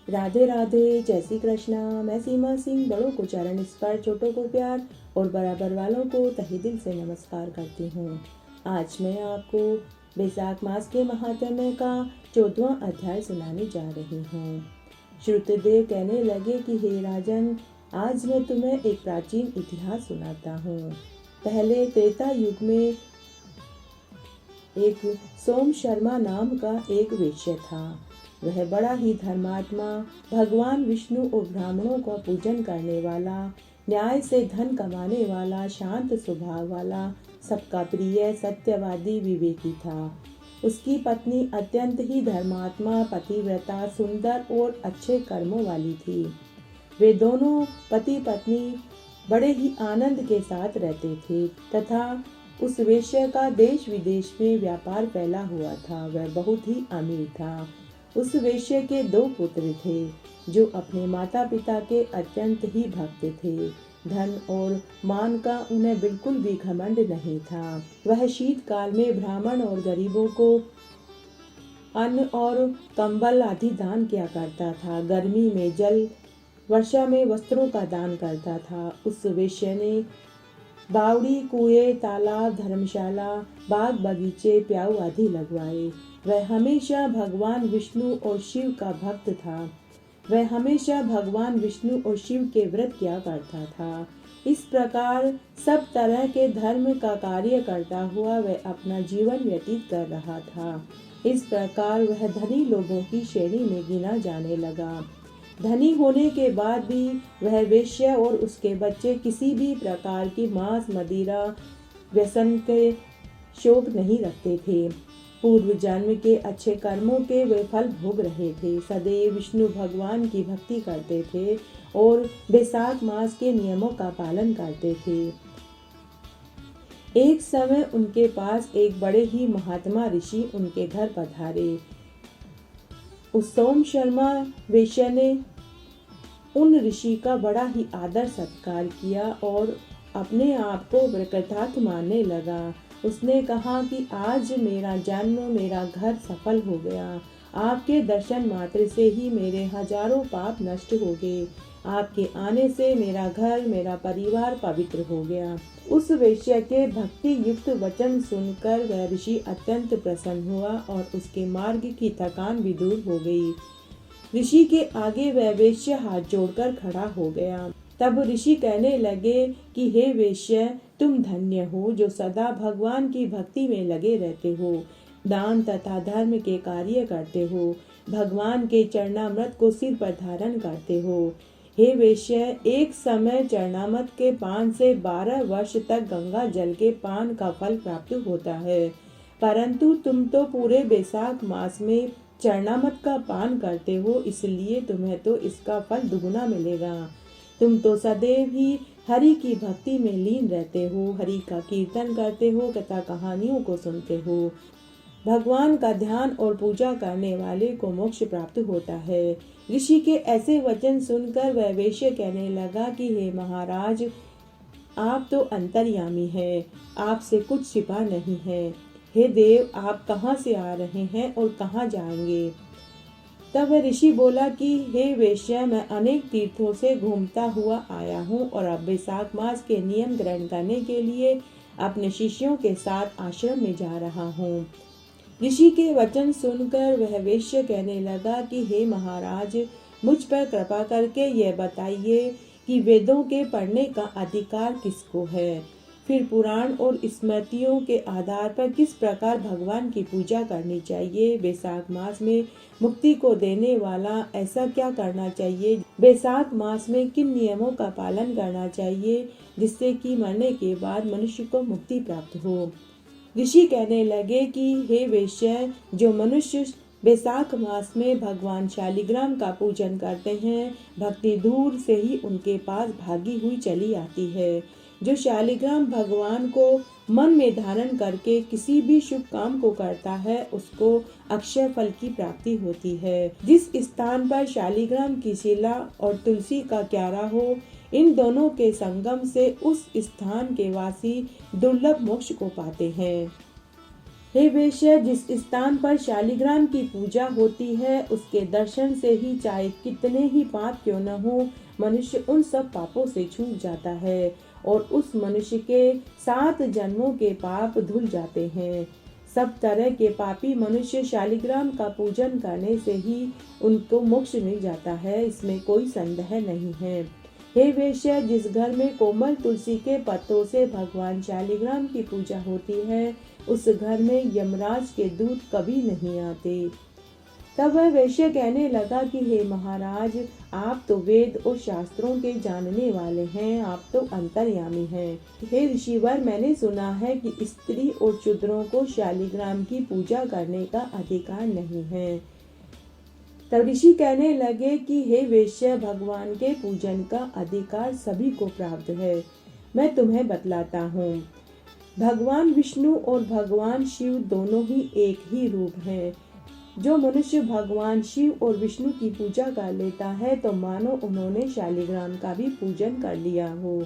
राधे राधे, जय श्री कृष्णा। मैं सीमा सिंह बड़ों को चरण स्पर्श, छोटों को प्यार और बराबर वालों को तहे दिल से नमस्कार करती हूँ। आज मैं आपको बैसाख मास के महात्म्य का 14वां अध्याय सुनाने जा रही हूँ। श्रुतदेव कहने लगे कि हे राजन, आज मैं तुम्हें एक प्राचीन इतिहास सुनाता हूँ। पहले त्रेता युग में एक सोम शर्मा नाम का एक वैश्य था। वह बड़ा ही धर्मात्मा, भगवान विष्णु और ब्राह्मणों का पूजन करने वाला, न्याय से धन कमाने वाला, शांत स्वभाव वाला, सबका प्रिय, सत्यवादी, विवेकी था। उसकी पत्नी अत्यंत ही धर्मात्मा, पतिव्रता, सुंदर और अच्छे कर्मों वाली थी। वे दोनों पति पत्नी बड़े ही आनंद के साथ रहते थे तथा उस वैश्य का देश विदेश में व्यापार फैला हुआ था। वह बहुत ही अमीर था। उस वैश्य के 2 पुत्र थे जो अपने माता पिता के अत्यंत ही भक्त थे। धन और मान का उन्हें बिल्कुल भी घमंड नहीं था। वह शीतकाल में ब्राह्मण और गरीबों को अन्न और कंबल आदि दान किया करता था। गर्मी में जल, वर्षा में वस्त्रों का दान करता था। उस वैश्य ने बावड़ी, कुएं, तालाब, धर्मशाला, बाग बगीचे, प्याऊ आदि लगवाए। वह हमेशा भगवान विष्णु और शिव का भक्त था। वह हमेशा भगवान विष्णु और शिव के व्रत किया करता था। इस प्रकार सब तरह के धर्म का कार्य करता हुआ वह अपना जीवन व्यतीत कर रहा था। इस प्रकार वह धनी लोगों की श्रेणी में गिना जाने लगा। धनी होने के बाद भी वह वैश्य और उसके बच्चे किसी भी प्रकार की मांस, मदिरा, व्यसन के शौक नहीं रखते थे। पूर्व जन्म के अच्छे कर्मों के वे फल भोग रहे थे। सदैव विष्णु भगवान की भक्ति करते थे और बैसाख मास के नियमों का पालन करते थे। एक समय उनके पास एक बड़े ही महात्मा ऋषि उनके घर पधारे। उस सोम शर्मा वैश्य ने उन ऋषि का बड़ा ही आदर सत्कार किया और अपने आप को कृतार्थ मानने लगा। उसने कहा कि आज मेरा जन्म, मेरा घर सफल हो गया। आपके दर्शन मात्र से ही मेरे हजारों पाप नष्ट हो गए। आपके आने से मेरा घर, मेरा परिवार पवित्र हो गया। उस वैश्य के भक्ति युक्त वचन सुनकर वह ऋषि अत्यंत प्रसन्न हुआ और उसके मार्ग की थकान भी दूर हो गई। ऋषि के आगे वह वैश्य हाथ जोड़कर खड़ा हो गया। तब ऋषि कहने लगे कि हे वैश्य, तुम धन्य हो जो सदा भगवान की भक्ति में लगे रहते हो, दान तथा धर्म के कार्य करते हो, भगवान के चरणामृत को सिर पर धारण करते हो। हे वैश्य, एक समय चरणामृत के पान से 12 वर्ष तक गंगा जल के पान का फल प्राप्त होता है, परंतु तुम तो पूरे बैसाख मास में चरणामृत का पान करते हो, इसलिए तुम्हें तो इसका फल दुगुना मिलेगा। तुम तो सदैव ही हरि की भक्ति में लीन रहते हो, हरि का कीर्तन करते हो तथा कहानियों को सुनते हो। भगवान का ध्यान और पूजा करने वाले को मोक्ष प्राप्त होता है। ऋषि के ऐसे वचन सुनकर वह वैश्य कहने लगा कि हे महाराज, आप तो अंतर्यामी हैं, आपसे कुछ छिपा नहीं है। हे देव, आप कहाँ से आ रहे हैं और कहाँ जाएंगे? तब वह ऋषि बोला कि हे वैश्य, मैं अनेक तीर्थों से घूमता हुआ आया हूँ और अब बैसाख मास के नियम ग्रहण करने के लिए अपने शिष्यों के साथ आश्रम में जा रहा हूँ। ऋषि के वचन सुनकर वह वैश्य कहने लगा कि हे महाराज, मुझ पर कृपा करके यह बताइए कि वेदों के पढ़ने का अधिकार किसको है? फिर पुराण और स्मृतियों के आधार पर किस प्रकार भगवान की पूजा करनी चाहिए? बैसाख मास में मुक्ति को देने वाला ऐसा क्या करना चाहिए? बैसाख मास में किन नियमों का पालन करना चाहिए जिससे कि मरने के बाद मनुष्य को मुक्ति प्राप्त हो? ऋषि कहने लगे कि हे वैश्य, जो मनुष्य बैसाख मास में भगवान शालिग्राम का पूजन करते हैं, भक्ति दूर से ही उनके पास भागी हुई चली आती है। जो शालिग्राम भगवान को मन में धारण करके किसी भी शुभ काम को करता है, उसको अक्षय फल की प्राप्ति होती है। जिस स्थान पर शालिग्राम की शिला और तुलसी का क्यारा हो, इन दोनों के संगम से उस स्थान के वासी दुर्लभ मोक्ष को पाते हैं। हे वेश्या, जिस स्थान पर शालिग्राम की पूजा होती है उसके दर्शन से ही चाहे कितने ही पाप क्यों न हो, मनुष्य उन सब पापों से छूट जाता है और उस मनुष्य के 7 जन्मों के पाप धुल जाते हैं। सब तरह के पापी मनुष्य शालिग्राम का पूजन करने से ही उनको मोक्ष मिल जाता है, इसमें कोई संदेह नहीं है। हे वेश्या, जिस घर में कोमल तुलसी के पत्तों से भगवान शालिग्राम की पूजा होती है उस घर में यमराज के दूत कभी नहीं आते। तब वह वेश्या कहने लगा कि हे महाराज, आप तो वेद और शास्त्रों के जानने वाले हैं, आप तो अंतर्यामी हैं। हे ऋषिवर, मैंने सुना है कि स्त्री और शूद्रों को शालिग्राम की पूजा करने का अधिकार नहीं है। तब ऋषि कहने लगे कि हे वेश्या, भगवान के पूजन का अधिकार सभी को प्राप्त है। मैं तुम्हें बतलाता हूँ। भगवान विष्णु और भगवान शिव दोनों ही एक ही रूप हैं। जो मनुष्य भगवान शिव और विष्णु की पूजा कर लेता है तो मानो उन्होंने शालिग्राम का भी पूजन कर लिया हो।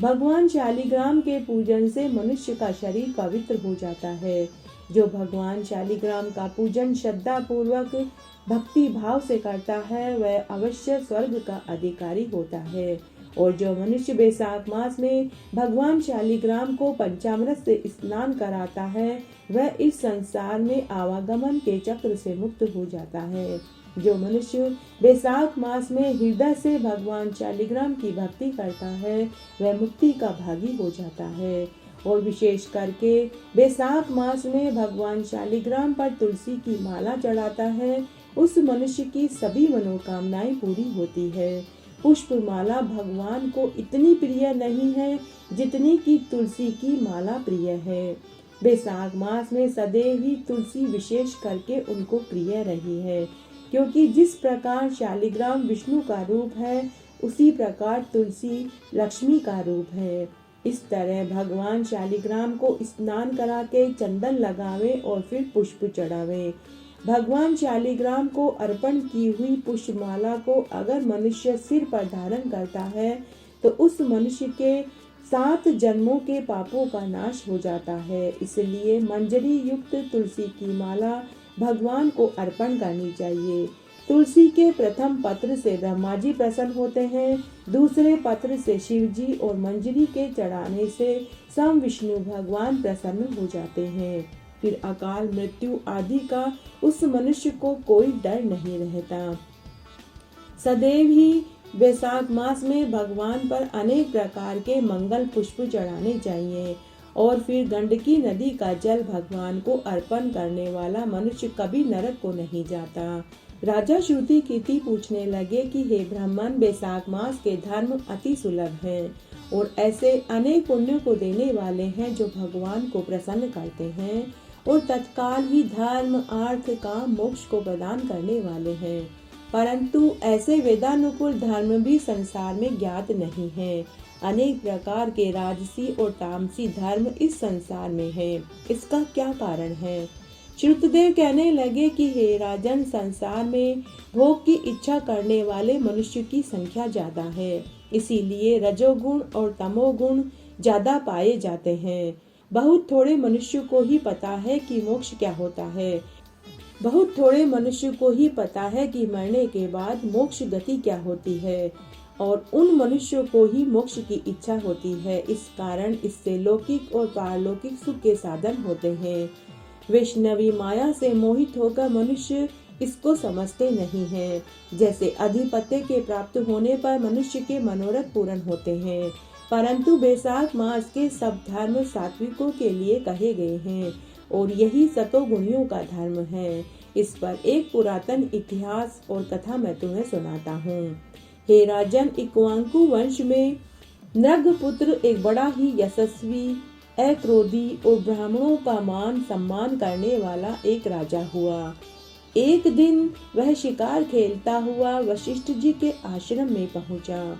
भगवान शालिग्राम के पूजन से मनुष्य का शरीर पवित्र हो जाता है। जो भगवान शालिग्राम का पूजन श्रद्धा पूर्वक भक्ति भाव से करता है वह अवश्य स्वर्ग का अधिकारी होता है। और जो मनुष्य बैसाख मास में भगवान शालिग्राम को पंचामृत से स्नान कराता है वह इस संसार में आवागमन के चक्र से मुक्त हो जाता है। जो मनुष्य बैसाख मास में हृदय से भगवान शालिग्राम की भक्ति करता है वह मुक्ति का भागी हो जाता है। और विशेष करके बैसाख मास में भगवान शालिग्राम पर तुलसी की माला चढ़ाता है उस मनुष्य की सभी मनोकामनाएं पूरी होती है। पुष्प माला भगवान को इतनी प्रिय नहीं है जितनी कि तुलसी की माला प्रिय है। बैसाख मास में सदैव ही तुलसी विशेष करके उनको प्रिय रही है, क्योंकि जिस प्रकार शालिग्राम विष्णु का रूप है उसी प्रकार तुलसी लक्ष्मी का रूप है। इस तरह भगवान शालिग्राम को स्नान करा के चंदन लगावे और फिर पुष्प चढ़ावे। भगवान शालिग्राम को अर्पण की हुई पुष्पमाला को अगर मनुष्य सिर पर धारण करता है तो उस मनुष्य के 7 जन्मों के पापों का नाश हो जाता है। इसलिए मंजरी युक्त तुलसी की माला भगवान को अर्पण करनी चाहिए। तुलसी के प्रथम पत्र से ब्रह्मा जी प्रसन्न होते हैं, दूसरे पत्र से शिव जी और मंजरी के चढ़ाने से स्वयं विष्णु भगवान प्रसन्न हो जाते हैं। फिर अकाल मृत्यु आदि का उस मनुष्य को कोई डर नहीं रहता। सदैव ही बैसाख मास में भगवान पर अनेक प्रकार के मंगल पुष्प चढ़ाने चाहिए और फिर गंडकी नदी का जल भगवान को अर्पण करने वाला मनुष्य कभी नरक को नहीं जाता। राजा श्रुति कीर्ति पूछने लगे कि हे ब्राह्मण, बैसाख मास के धर्म अति सुलभ हैं और ऐसे अनेक पुण्य को देने वाले हैं जो भगवान को प्रसन्न करते हैं और तत्काल ही धर्म अर्थ काम मोक्ष को प्रदान करने वाले हैं। परंतु ऐसे वेदानुकूल धर्म भी संसार में ज्ञात नहीं है। अनेक प्रकार के राजसी और तामसी धर्म इस संसार में हैं। इसका क्या कारण है? श्रुतदेव कहने लगे कि हे राजन, संसार में भोग की इच्छा करने वाले मनुष्य की संख्या ज्यादा है, इसीलिए रजोगुण और तमोगुण ज्यादा पाए जाते हैं। बहुत थोड़े मनुष्य को ही पता है कि मोक्ष क्या होता है। बहुत थोड़े मनुष्य को ही पता है कि मरने के बाद मोक्ष गति क्या होती है और उन मनुष्यों को ही मोक्ष की इच्छा होती है। इस कारण इससे लौकिक और पारलौकिक सुख के साधन होते हैं। वैष्णवी माया से मोहित होकर मनुष्य इसको समझते नहीं है। जैसे अधिपत्य के प्राप्त होने पर मनुष्य के मनोरथ पूर्ण होते हैं, परंतु बैसाख मास के सब धर्म सात्विकों के लिए कहे गए हैं और यही सतोगुणियों का धर्म है। इस पर एक पुरातन इतिहास और कथा मैं तुम्हें सुनाता हूँ। हे राजन, इक्ष्वाकु वंश में नृगपुत्र एक बड़ा ही यशस्वी, अक्रोधी और ब्राह्मणों का मान सम्मान करने वाला एक राजा हुआ। एक दिन वह शिकार खेलता हुआ वशिष्ठ जी के आश्रम में पहुंचा।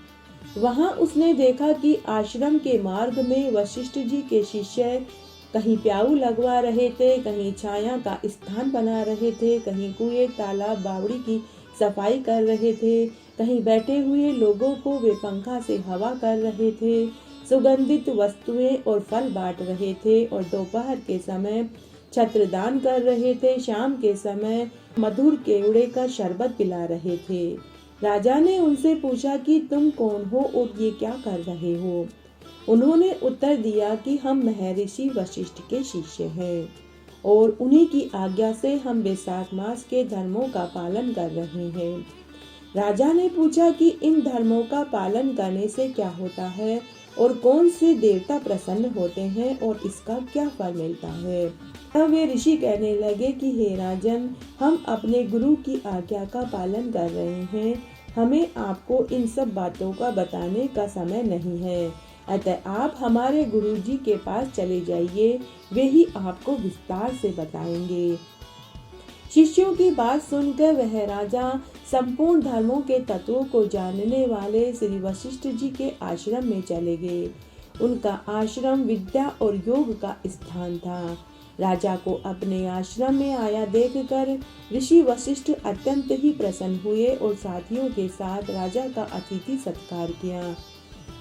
वहां उसने देखा कि आश्रम के मार्ग में वशिष्ठ जी के शिष्य कहीं प्याऊ लगवा रहे थे, कहीं छाया का स्थान बना रहे थे, कहीं कुएं तालाब बावड़ी की सफाई कर रहे थे, कहीं बैठे हुए लोगों को वे पंखा से हवा कर रहे थे, सुगंधित वस्तुएं और फल बांट रहे थे और दोपहर के समय छत्रदान कर रहे थे। शाम के समय मधुर केवड़े का शरबत पिला रहे थे। राजा ने उनसे पूछा कि तुम कौन हो और ये क्या कर रहे हो। उन्होंने उत्तर दिया कि हम महर्षि वशिष्ठ के शिष्य हैं और उन्हीं की आज्ञा से हम वैशाख मास के धर्मों का पालन कर रहे हैं। राजा ने पूछा कि इन धर्मों का पालन करने से क्या होता है और कौन से देवता प्रसन्न होते हैं और इसका क्या फल मिलता है। तब वे ऋषि कहने लगे कि हे राजन, हम अपने गुरु की आज्ञा का पालन कर रहे हैं। हमें आपको इन सब बातों का बताने का समय नहीं है, अतः आप हमारे गुरुजी के पास चले जाइए, वे ही आपको विस्तार से बताएंगे। शिष्यों की बात सुनकर वह राजा संपूर्ण धर्मों के तत्वों को जानने वाले श्री वशिष्ठ जी के आश्रम में चले गए। उनका आश्रम विद्या और योग का स्थान था। राजा को अपने आश्रम में आया देखकर ऋषि वशिष्ठ अत्यंत ही प्रसन्न हुए और साथियों के साथ राजा का अतिथि सत्कार किया।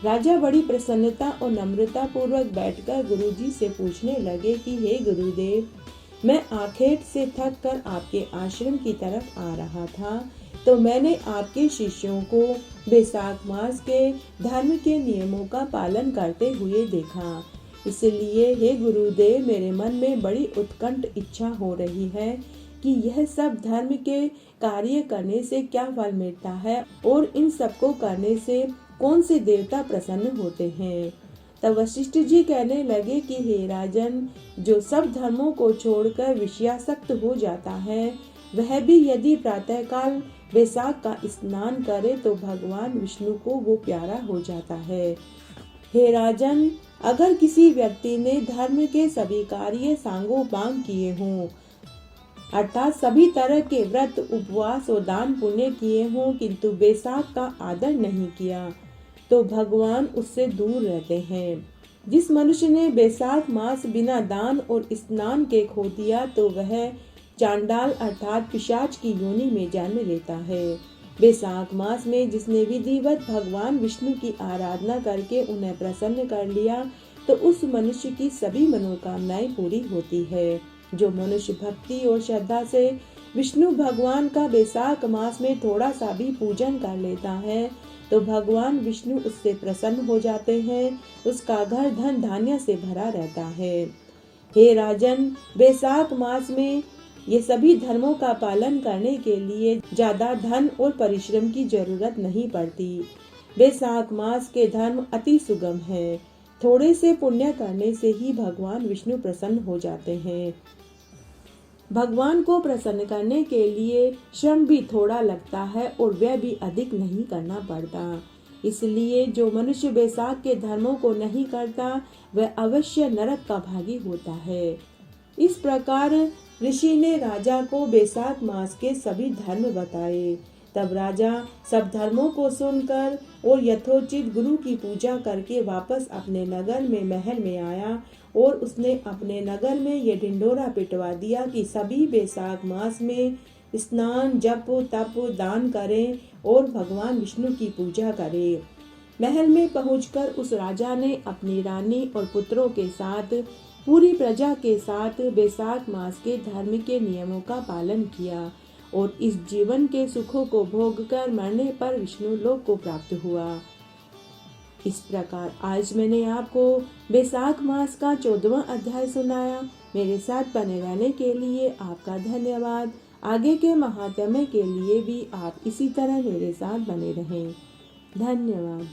राजा बड़ी प्रसन्नता और नम्रता पूर्वक बैठकर गुरुजी से पूछने लगे कि हे गुरुदेव, मैं आखेट से थक कर आपके आश्रम की तरफ आ रहा था, तो मैंने आपके शिष्यों को वैशाख मास के धर्म के नियमों का पालन करते हुए देखा। इसलिए हे गुरुदेव, मेरे मन में बड़ी उत्कंठ इच्छा हो रही है कि यह सब धर्म के कार्य करने से क्या फल मिलता है और इन सबको करने से कौन से देवता प्रसन्न होते हैं। तब वशिष्ठ जी कहने लगे कि हे राजन, जो सब धर्मों को छोड़कर विषयासक्त हो जाता है, वह भी यदि प्रातःकाल वैशाख का स्नान करे तो भगवान विष्णु को वो प्यारा हो जाता है। हे राजन, अगर किसी व्यक्ति ने धर्म के सभी कार्य सांगोपांग किए हों, अर्थात सभी तरह के व्रत, उपवास और दान पुण्य किए हों, किंतु वैशाख का आदर नहीं किया, तो भगवान उससे दूर रहते हैं। जिस मनुष्य ने वैशाख मास बिना दान और स्नान के खो दिया, तो वह चांडाल अर्थात पिशाच की योनि में जन्म लेता है। वैशाख मास में जिसने विधिवत भगवान विष्णु की आराधना करके उन्हें प्रसन्न कर लिया, तो उस मनुष्य की सभी मनोकामनाएं पूरी होती है। जो मनुष्य भक्ति और श्रद्धा से विष्णु भगवान का वैशाख मास में थोड़ा सा भी पूजन कर लेता है, तो भगवान विष्णु उससे प्रसन्न हो जाते हैं। उसका घर धन धान्य से भरा रहता है। हे राजन, वैशाख मास में ये सभी धर्मों का पालन करने के लिए ज्यादा धन और परिश्रम की जरूरत नहीं पड़ती। वैशाख मास के धर्म अति सुगम है। थोड़े से पुण्य करने से ही भगवान विष्णु प्रसन्न हो जाते हैं। भगवान को प्रसन्न करने के लिए श्रम भी थोड़ा लगता है और व्यय भी अधिक नहीं करना पड़ता। इसलिए जो मनुष्य वैशाख के धर्मों को नहीं करता, वह अवश्य नरक का भागी होता है। इस प्रकार ऋषि ने राजा को वैशाख मास के सभी धर्म बताए। तब राजा सब धर्मों को सुनकर और यथोचित गुरु की पूजा करके वापस अपने नगर में महल में आया और उसने अपने नगर में ये ढिंढोरा पिटवा दिया कि सभी वैशाख मास में स्नान, जप, तप, दान करें और भगवान विष्णु की पूजा करें। महल में पहुंचकर उस राजा ने अपनी रानी और पुत्रों के साथ पूरी प्रजा के साथ वैशाख मास के धर्म के नियमों का पालन किया और इस जीवन के सुखों को भोगकर मरने पर विष्णु लोक को प्राप्त हुआ। इस प्रकार आज मैंने आपको वैशाख मास का 14वां अध्याय सुनाया। मेरे साथ बने रहने के लिए आपका धन्यवाद। आगे के महात्म्य के लिए भी आप इसी तरह मेरे साथ बने रहें। धन्यवाद।